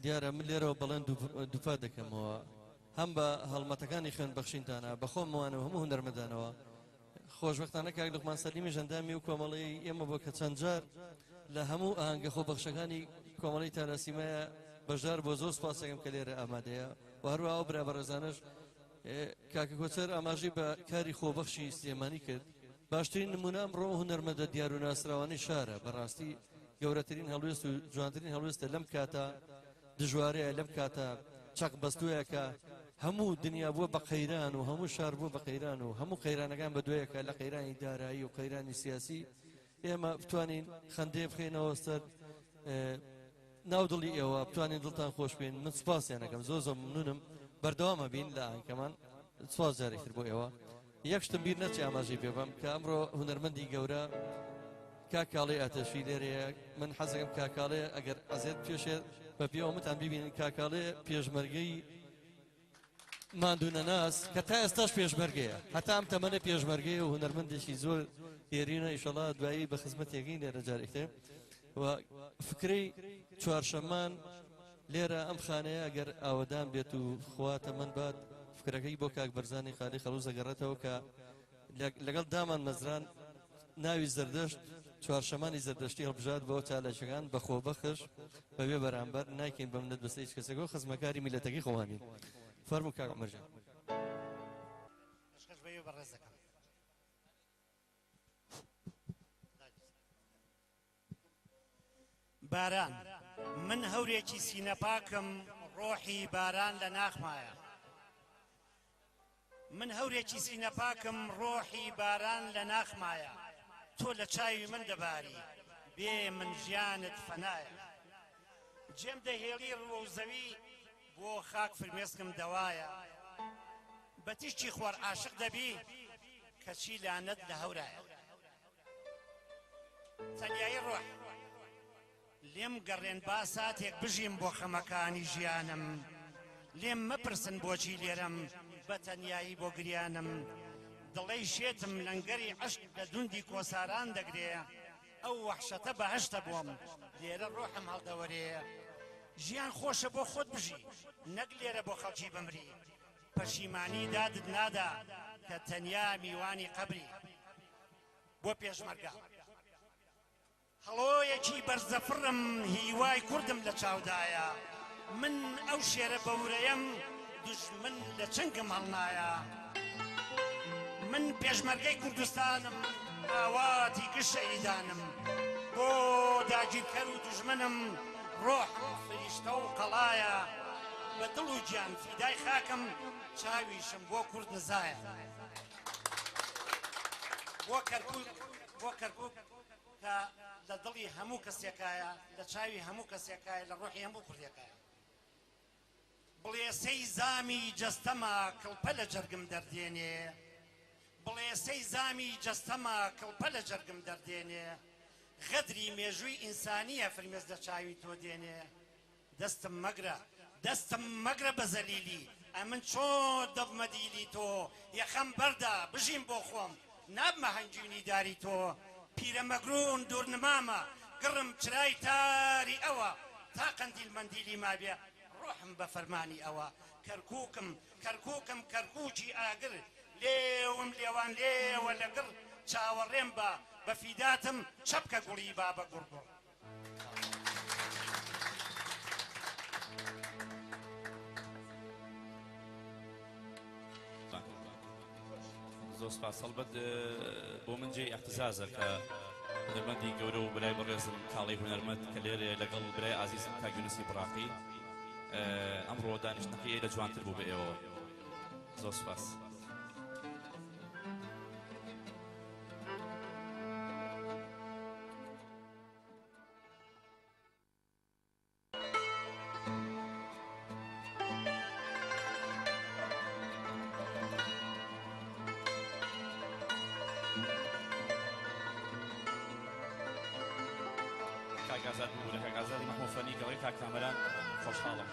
دیارە من لێرەوە بەڵێن دووپات دەکەمەوە هەم بە هەڵمەتەکانی خوێن بەخشینتانە بەخۆمەوانەوە هەموو هونەرمەندانەوە خۆشبەختانە کاک لوقمان سەلیمی ژەندامی و کۆمەڵی ئێمە بۆ کە چەند جار لە هەموو ئاهەنگە خۆبەخشەکانی کۆمەڵی تاراسیمایە بەشدار بۆ زۆر سپاسەکەم کە لێرە ئامادەیە و هەروەها ئەو برا بەڕێزانەش کاکە کۆچەر ئاماژەی بە کاری خۆبەخشی سلێمانی کرد باشترین نمونە ئەمڕۆ هونەرمەندە دیار و ناسراوانی شارە بەڕاستی گەورەترین هەڵوێست و جوانترین هەڵوێستە لەم کاتە دژوارەیە لەم کاتە چەق بەستوویە کە هەموو دنیا بووە بە قەیران و هەموو شار بووە بە قەیران و هەموو قەیرانەکان بەدوێیەکە لە قەیرانی دارایی و قەیرانی سیاسی ئێمە بتوانین خەندێ بخێنەوە سەر ناودڵی ئێوە بتوانین دڵتان خۆش بین من سپاسیانەکەم زۆر ممنونم بەردەوامە بین لە ئاهەنگەکەمان سپاس جارێکتر بۆ ئێوە یەکشتم بیر نەچێ ئاماژەی پێ بەم کە ئەمڕۆ هونەرمەندی گەورە کاکاڵی ئاتەشی لێرەیە من حەزەکەم کاکاڵێ ئەگەر ئەزێت پێشێ بە پێوە متان ببینن کاکاڵێ پێشمەرگەی ماندوونە ناس کە تا ئێستاش پێشمەرگەیە هەتا ئەم تەمەنە پێشمەرگەی و هونەرمەندێکی زۆر هێرینە ئیشەڵا دوایی بە خزمەتێکی لێرە جارێکتر و فکرەی چوارشەمان لێرە ئەم خانەیە ئەگەر ئاوەدان بێت و خواتە من بات فکرەکەی بۆ کاک بەرزانی خالی خەلووز دەگەڕێتەوە کە لەگەڵ دامان مەزران ناوی زەردەشت چوارشەمانی زەردەشتی هەڵبژات بۆ چالەشەکان بە خۆبەخش بەبێ بەرامبەر ناکەین بە منەت بەسەر هیچ کەسێکەوە خزمەکاری میلەتەکەی خۆوانین فەرموو کاک عومەرجان باران من هەورێکی سینە پاکم ڕۆحی باران لە ناخمایە من هەورێکی سینە پاکم ڕۆحی باران لە ناخمایە تۆ لە چاوی من دەباری بێ من ژیانت فەنایە جێم دەهێڵی ڕۆزەوی بۆ خاک فرمێسکم دەوایە بە تیشتی خوار عاشق دەبی کەچی لانەت لە هەورایە تەنیایی ڕۆح لێم گەڕێن با ساتێک بژیم بۆ خەمەکانی ژیانم لێم مەپرسن بۆچی لێرەم بە تەنیایی بۆ گریانم دڵەی شێتم لەنگەری عەشق لە دوندی کۆساران دەگرێ ئەو وەحشەتە بەهەشتە بۆم لێرە ڕۆحم هەڵدەوەرێ ژیان خۆشە بۆ خۆت بژی نەک لێرە بۆ خەڵکی بمری پەشیمانی دادت نادا کە تەنیا میوانی قەبری بۆ پێشمەرگە هەڵۆیەکی بەرزەفڕم هیوای کوردم لە چاودایە من ئەو شێرە بەورەیەم دوژمن لە چنگم هەڵنایە من پێشمەرگەی کوردستانم ئاواتی گشت شەهیدانم بۆ داگیرکەر و دوژمنم ڕۆحم فریشتە و قەڵایە بە دڵ و گیان فیدای خاکم چاویشم بۆ کورد نزایە بۆ کەرکووک کە لە دڵی هەموو کەسێکایە لە چاوی هەموو کەسێکایە لە ڕۆحی هەموو کوردێکایە بڵێسەی زامی جەستەما کڵپە لە جەرگم دەردێنێ بڵێسەی زامی جەستەما کڵپە لە جەرگم دەردێنێ غەدری مێژووی ئینسانیە فرمێز لە چاوی تۆ دێنێ دەستم مەگرە بە زەلیلی ئەمن چۆن دەبمە دیلی تۆ یەخەم بەردا بژیم بۆ خۆم نابمە هەنگیونی داری تۆ پیرە مەگرون دوورنمامە گڕم چرای تاری ئەوە تا قەندیل مەندیلی مابێ ڕۆحم بە فەرمانی ئەوە کەرکووکم کەرکووکی ئاگر لێوم لێوان لێوە لەگڕ چاوەڕێم بە فیداتم چەپکە گوڵی با بە گوڕگوڕ زۆر سپاس هەڵبەت بۆ من جێی احتزازە کە هونەرمەندی گەورە و برای بەڕێزم کاڵی هونەرمەند کە لێرێ لەگەڵ برای ئازیزم کاک یونوسی بڕاقی ئەمڕۆ دانیشتنەکەی لە جوانتر بوو بە ئێوە زۆر سپاس کاکازاد بوو لە کاکازادی مەحموفەنی گەڵی کاک کامەران خۆشحاڵم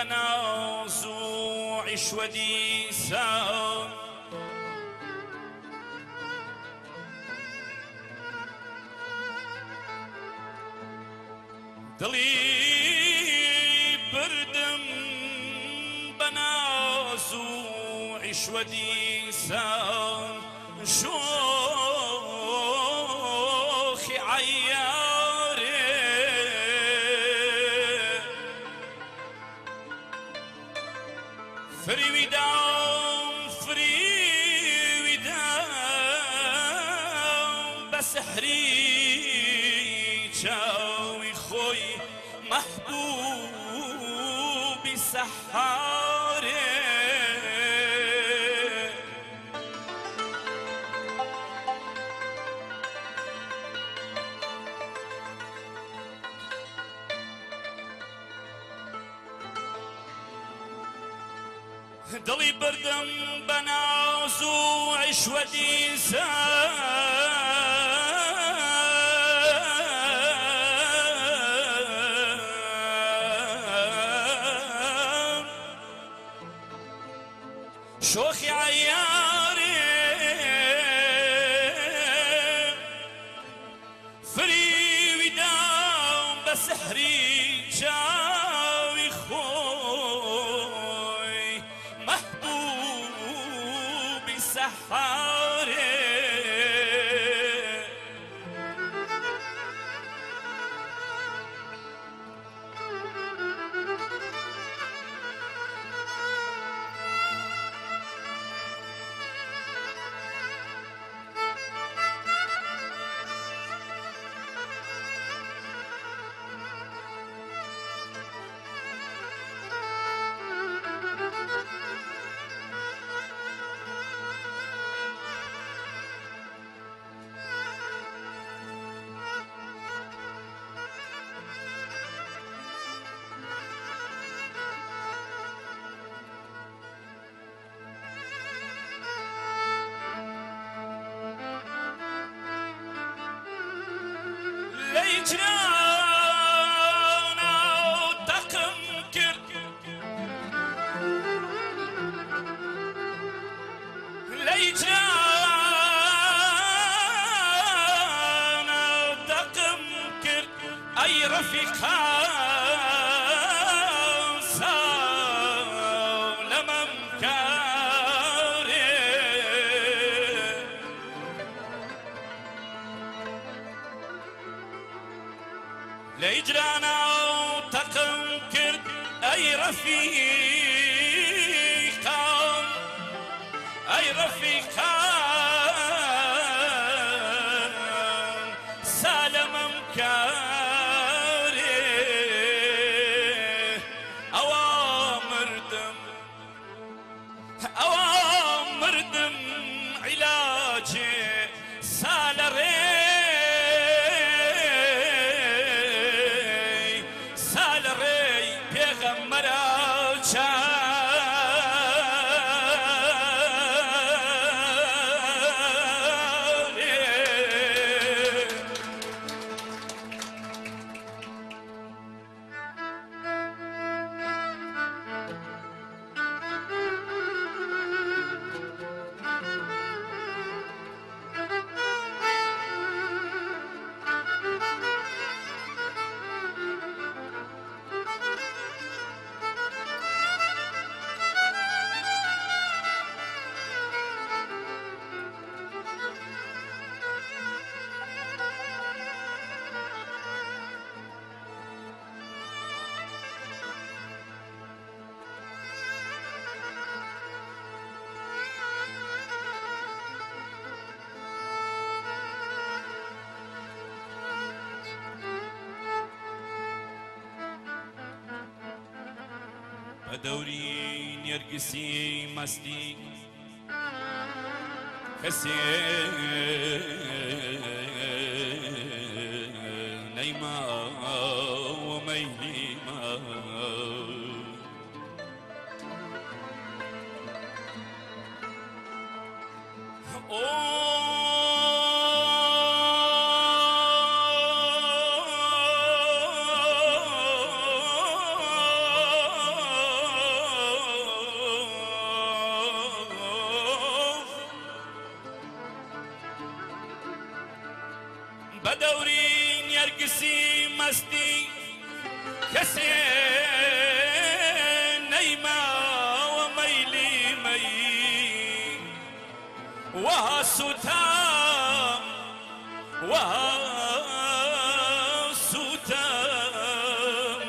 بناز وعشوة ديسان دلي بردم بناز وعشوة ديسان شوخي عياري فريوي دام بسحري جاوي خوي محبوبي سحاري دلي بردم بناز وعشوة ديسان شوخي عياري فريوي دام بسحري جاوي خوي محبوبي سحاري ليجرانا وتقم كر ليجرانا وتقم كر أي رفيقا لمن كاري ليجرانا وتقم كرد أي رفيقا سالم كاري أوامردم علاجي سالري دوري نرقسي مسلي كسي نيما وميليما بدوري نرقسي مستي كسي نيمة وميلي مي وها سوتام وها سوتام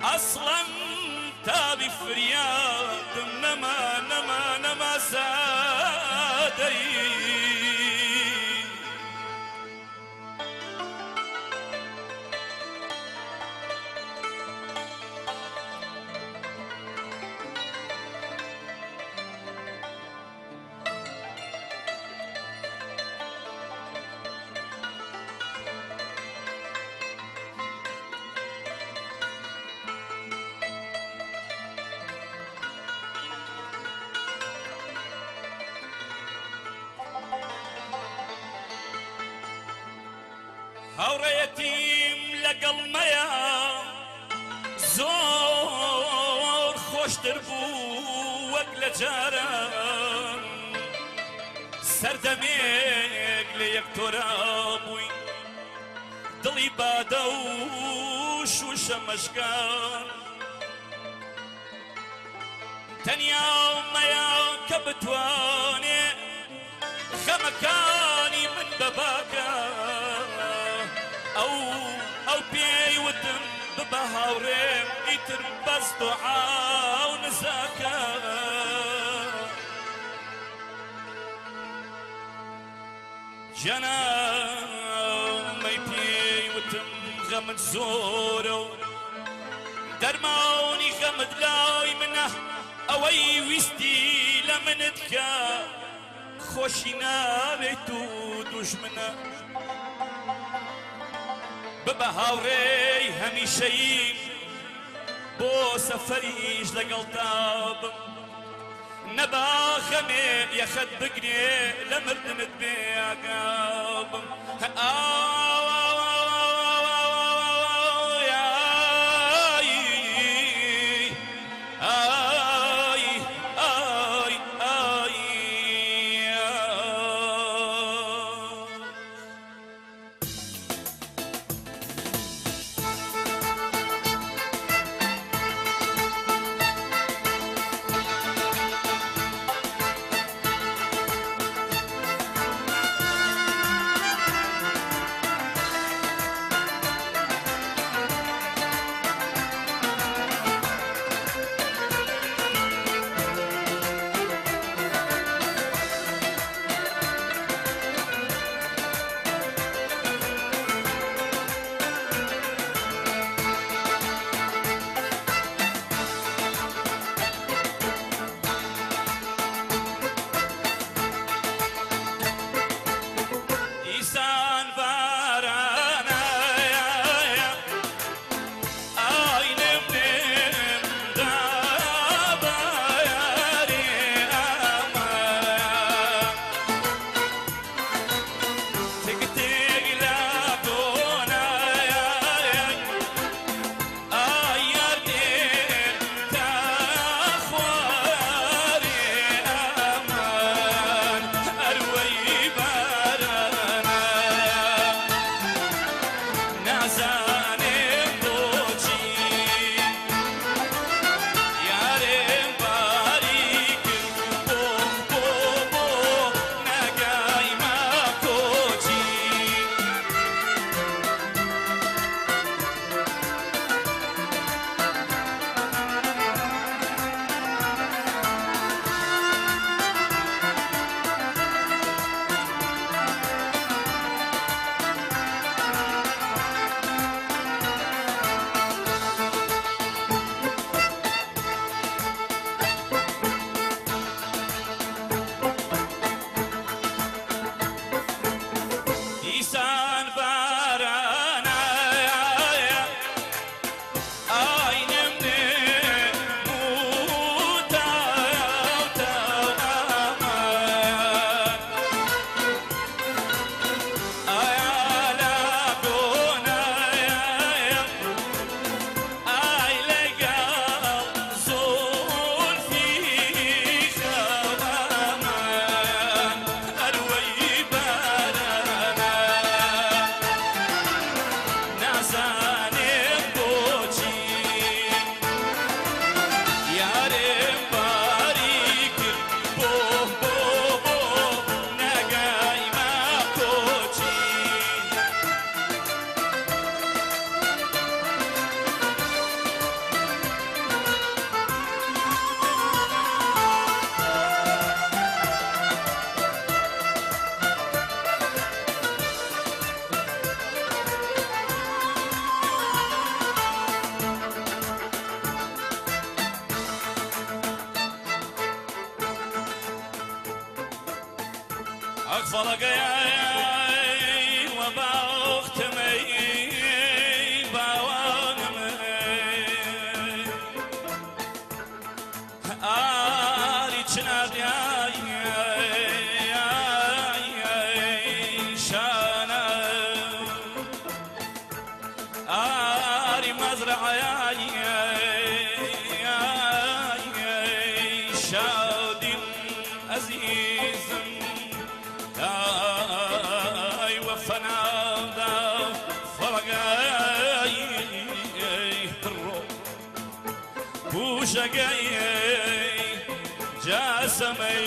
أصلا تابي فرياد نما زادي هاوڕێیەتیم لەگەڵ مەیە زۆر خۆشتر بوو وەک لە جاران سەردەمێک لە یەک تۆرە بووین دڵی بادە و شوشە مەشکان تەنیا مەیە کە بتوانێ خەمەکانی من بەباکە ئەو پێی وتم ببە هاوڕێم ئیتر بەس دوعا و نزاکە جەنامەی پێی وتم غەمت زۆرە و دەرمانی غەمت لای منە ئەوەی ویستی لە منت کە خۆشی ناوێت و دوژمنە ببە هاوڕێی هەمیشەیی بۆ سەفەریش لەگەڵ تابم نەبا خەمێ یەخەت بگرێ لە مردنت بێگابم أغفلقي وباختمي باوانمي آري تنادي شانا آري مزرعة شاد عزيز أي وفنادا فرقاي بوشقاي جاسمي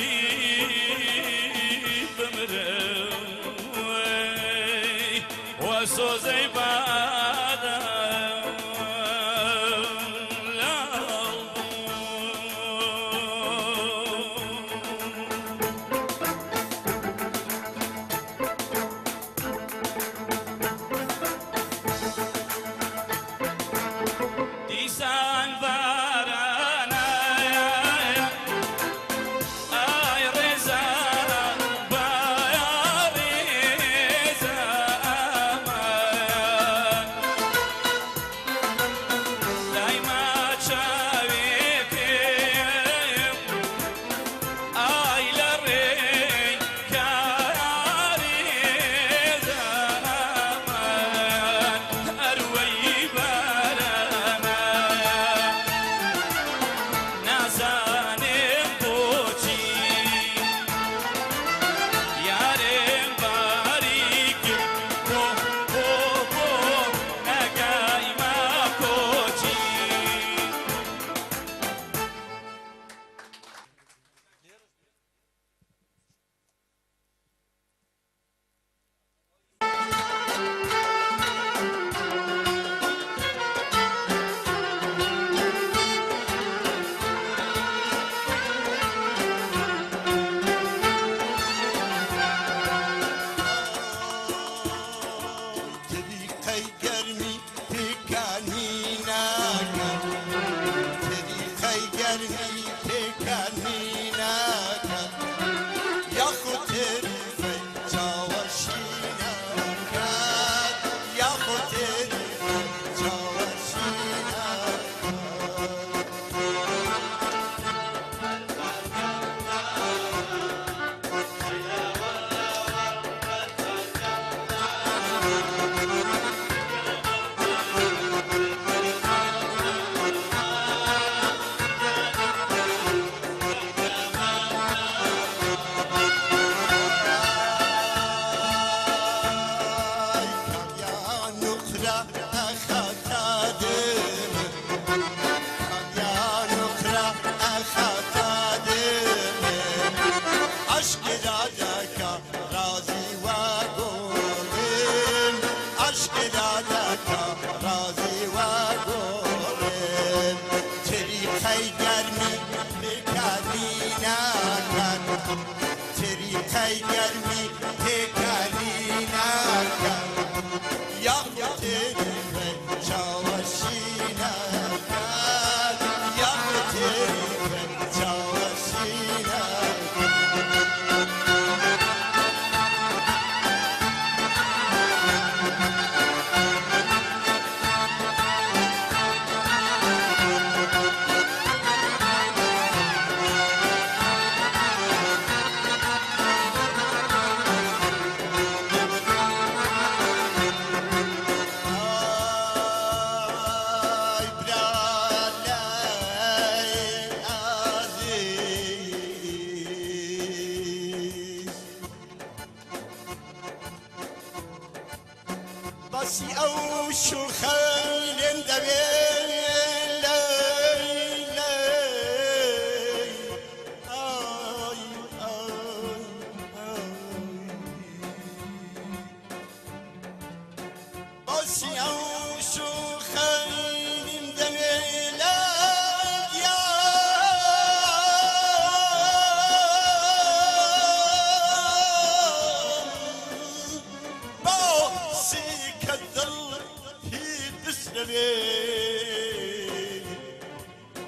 بمروي وسوزي بادا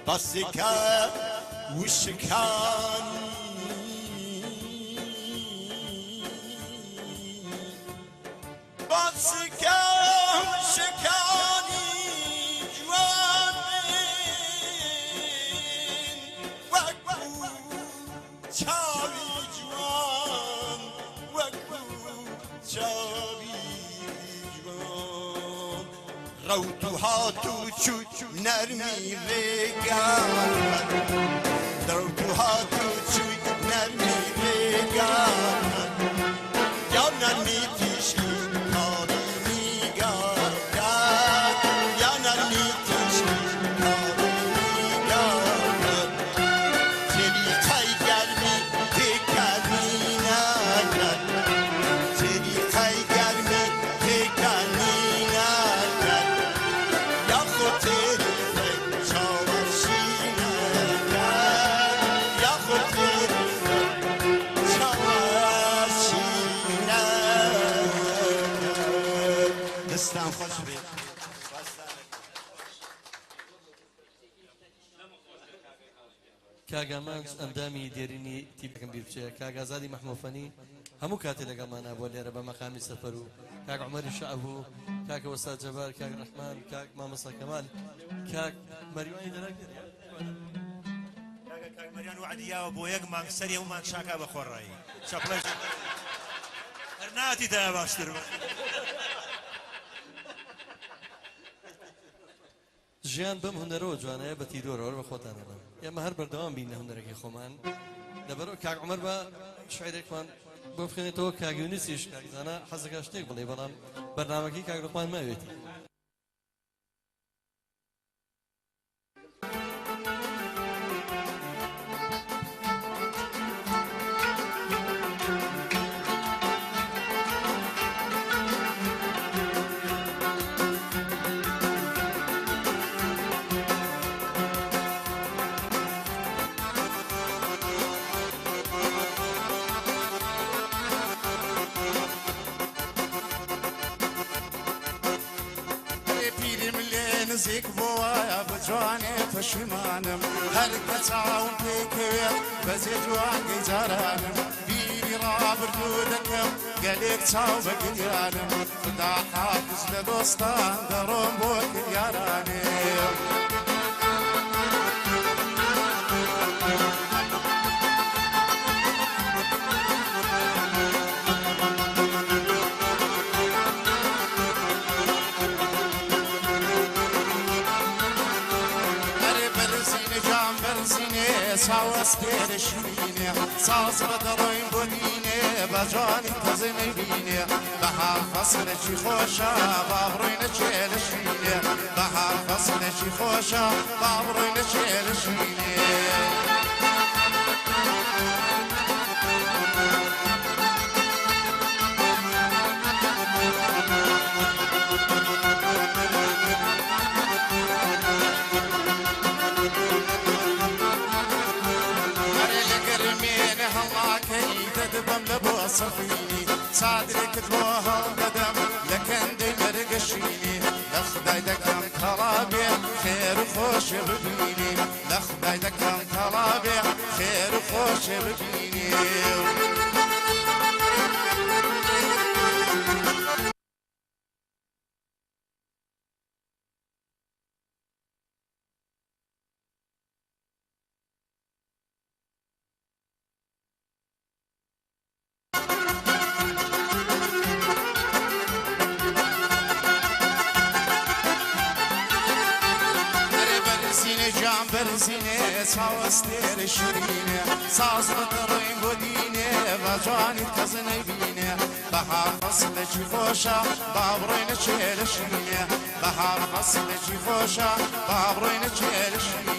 بسكا وشكاني قوت و هات و چوت نرمی ریگان قوت و هات و چوت نرمی ریگان یا نرمی تیشی کاری میگان یا نرمی تیشی کاری میگان تری خی گرمی تکرمی نکن تری خی گرمی تکرمی نکن یا خود تری خی چاوشی نکن یا خود تری خی چاوشی نکن دستم خوش بید کاگامان ئەندامی دێرینی تیپەکەم بیر بچێ کاگازادی مەحموفەنی هەموو کاتێ لەگەڵمانە بۆ لێرە بە مەقامی سەفەر و کاک عومەری شەعبوو کاکە وەستاد جەبار کاک ڕەحمان کاک مامۆستا کەمال کاک مەریوانی دەراکرد کاک مەریان وعدیاوە بۆ یەک مانگ سەری هەمومان شاکا بە خۆڕایی چەپڵەش هەرناتی دا باشتر بە ژیان بەم هونەرەوە جوانەیە بە تیرۆرەوە بە خۆتانەوە ئێمە هەر بەردەوام بین لە هونەرەکەی خۆمان لەبەرەوە کاک عومەر بە شعیرێکمان بۆ بخوێنێتەوە کاک یونوسیش کاکزانە حەزەکە شتێک بڵێ بەڵام بەرنامەکەی کاک ڕوخمان ماوێتی نزیک بۆوایە بە جوانێ پەشیمانم هەرکە چاوم پێکەوێ بەزێ جوانگەی جارانم بیری ڕابردوو دەکەم گەلێک چاو بە گریانم خدا حافز لە دۆستان دەڕۆم بۆ یارانێ چاوەستێرە شوینێ ساز بە دەڕۆین بۆ دینێ بە جوانی تەزە نەبینێ بەها فەسلێکی خۆشە با بڕۆینە چێلە شوینێ بەها فەسلێکی خۆشە با بڕۆینە چێلە شوینێ دەبم لە بۆ سەفینی چادرێکت بۆ هەڵدەدەم لە کەندەی مەرگەشینی لە خدای دەکەم تەڵابێ خێر و خۆشێ ببینی لە خدای دەکەم تەڵابێ خێر و خۆشێ ببینی بەرزینێ چاوەستێرە شوینێ ساز بە دەڕۆین بۆ دینێ بە جوانی کەس نەبینێ بەها فەسلێکی خۆشە با بڕۆینە چێلە شوینێ بەها فەسلێکی خۆشە با بڕۆینە چێلە شوینێ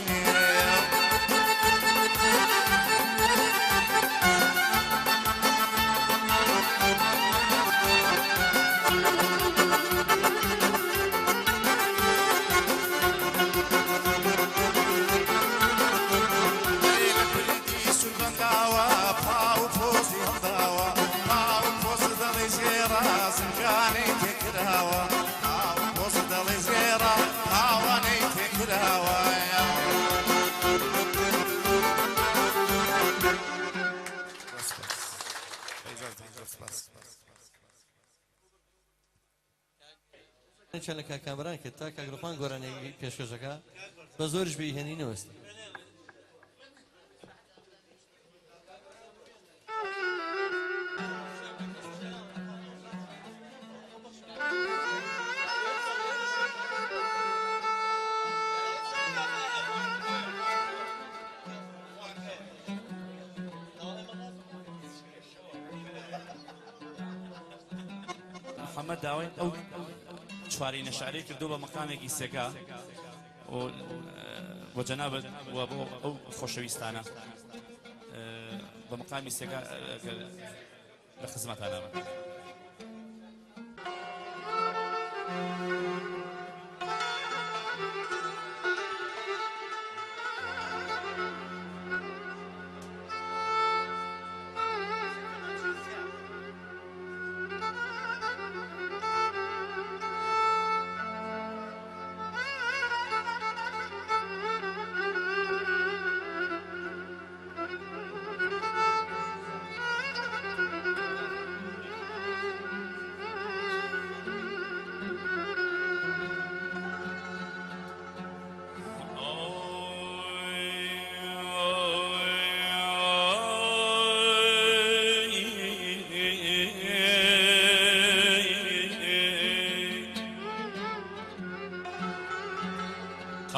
چەند لە کاکامەران کرد تا کاک ڕوخمان گۆرانێکی پێشکەشەکە بە زۆرش بەیهێنی نەوەستی محەممەد داوای ئەو چوارینە شعرەی کردو بە مەقامێکی سێگا بۆ جەنابەت بۆ ئەو خۆشەویستانە بە مەقامی سێگا لە خزمەتانەوە.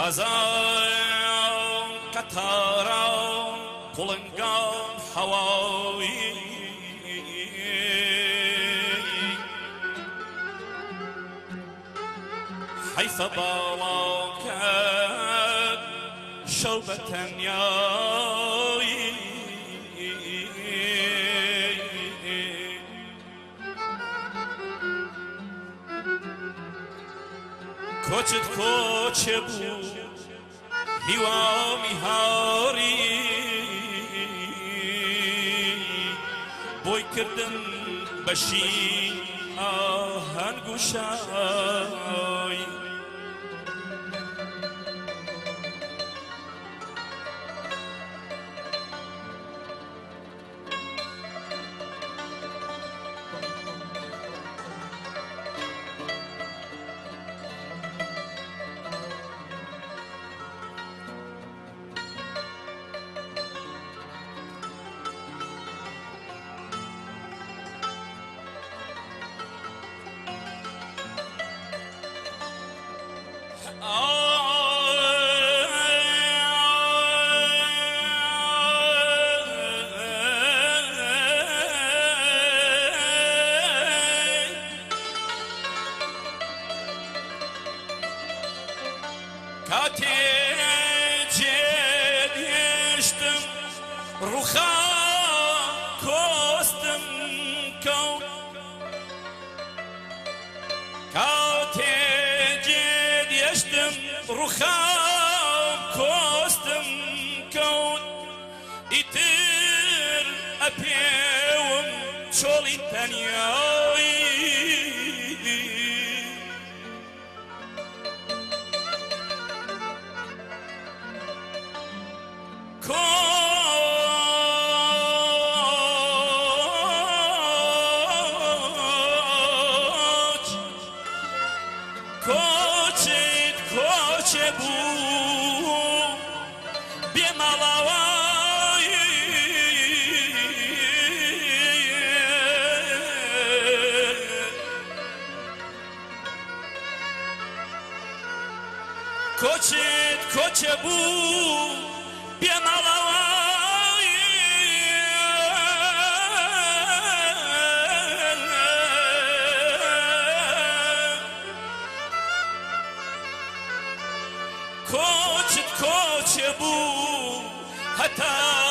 خزان قطارا قلنگان هوایی حیف بالا کرد شوبة تنیایی کوچت کوچه بود هیوامی هاری بۆی کردن بەشی ئاهەنگ و شای کاتێ جێگەشتم ڕووخا کۆستم کەوت کاتێ جێگەشتم ڕووخا کۆستم کەوت ئیتر ئەپێوم چۆڵی تەنیایی کوچه بوو بێماڵاوایی کوچه بوو بێماڵاوایی کوچه بوو هەتا